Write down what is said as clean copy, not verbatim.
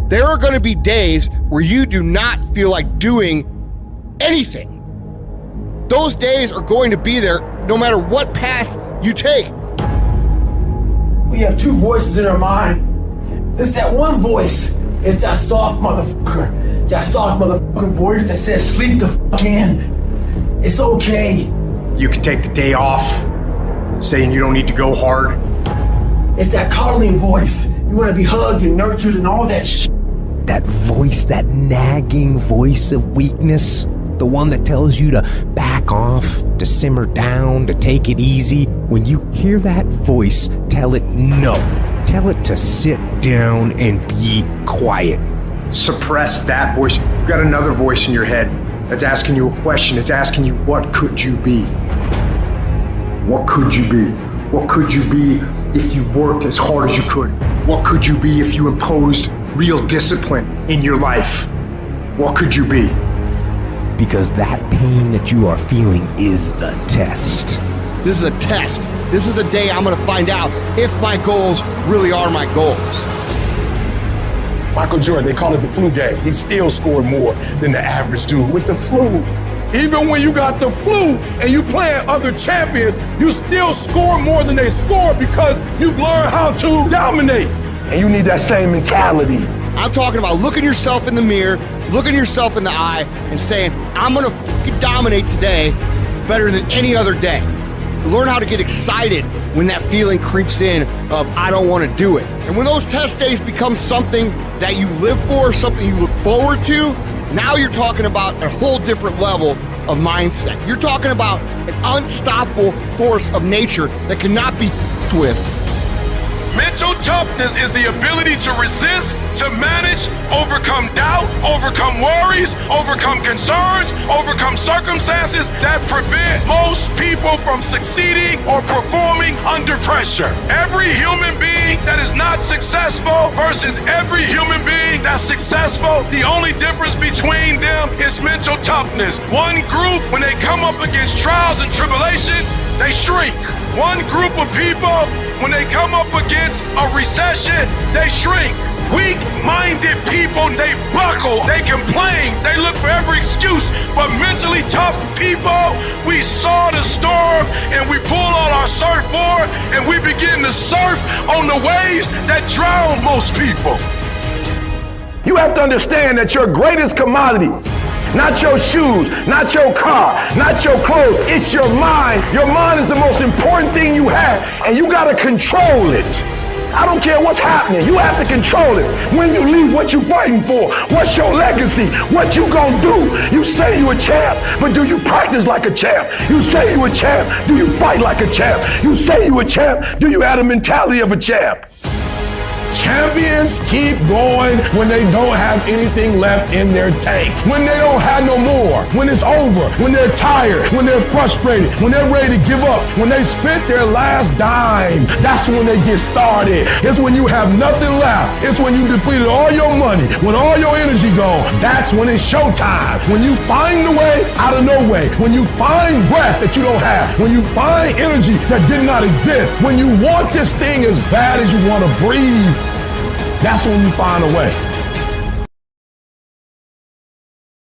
There are going to be days where you do not feel like doing anything. Those days are going to be there no matter what path you take. We have two voices in our mind. There's that one voice. It's that soft motherfucker. That soft motherfucking voice that says, sleep the fuck in. It's okay. You can take the day off, saying you don't need to go hard. It's that coddling voice. You want to be hugged and nurtured and all that shit. That voice, that nagging voice of weakness, the one that tells you to back off, to simmer down, to take it easy. When you hear that voice, tell it no. Tell it to sit down and be quiet. Suppress that voice. You've got another voice in your head that's asking you a question. It's asking you, what could you be? What could you be? What could you be if you worked as hard as you could? What could you be if you imposed real discipline in your life? What could you be? Because that pain that you are feeling is the test. This is a test. This is the day I'm going to find out if my goals really are my goals. Michael Jordan, they call it the flu game. He still scored more than the average dude with the flu. Even when you got the flu and you playing other champions, you still score more than they score because you've learned how to dominate. And you need that same mentality. I'm talking about looking yourself in the mirror, looking yourself in the eye, and saying, I'm gonna fucking dominate today better than any other day. Learn how to get excited when that feeling creeps in of, I don't wanna do it. And when those test days become something that you live for, something you look forward to, now you're talking about a whole different level of mindset. You're talking about an unstoppable force of nature that cannot be f***ed with. Mental toughness is the ability to resist, to manage, overcome doubt, overcome worries, overcome concerns, overcome circumstances that prevent most people from succeeding or performing under pressure. Every human being that is not successful versus every human being that's successful, the only difference between them is mental toughness. One group, when they come up against trials and tribulations, they shrink. One group of people, when they come up against a recession, they shrink. Weak-minded people, they buckle, they complain, they look for every excuse. But mentally tough people, we saw the storm and we pull on our surfboard and we begin to surf on the waves that drown most people. You have to understand that your greatest commodity, not your shoes, not your car, not your clothes, it's your mind. Your mind is the most important thing you have, and you gotta control it. I don't care what's happening, you have to control it. When you leave, what you fighting for? What's your legacy? What you gonna do? You say you a champ, but do you practice like a champ? You say you a champ, do you fight like a champ? You say you a champ, do you have the mentality of a champ? Champions keep going when they don't have anything left in their tank. When they don't have no more. When it's over. When they're tired. When they're frustrated. When they're ready to give up. When they spent their last dime. That's when they get started. It's when you have nothing left. It's when you depleted all your money. When all your energy gone. That's when it's showtime. When you find the way out of no way. When you find breath that you don't have. When you find energy that did not exist. When you want this thing as bad as you want to breathe. That's when you find a way.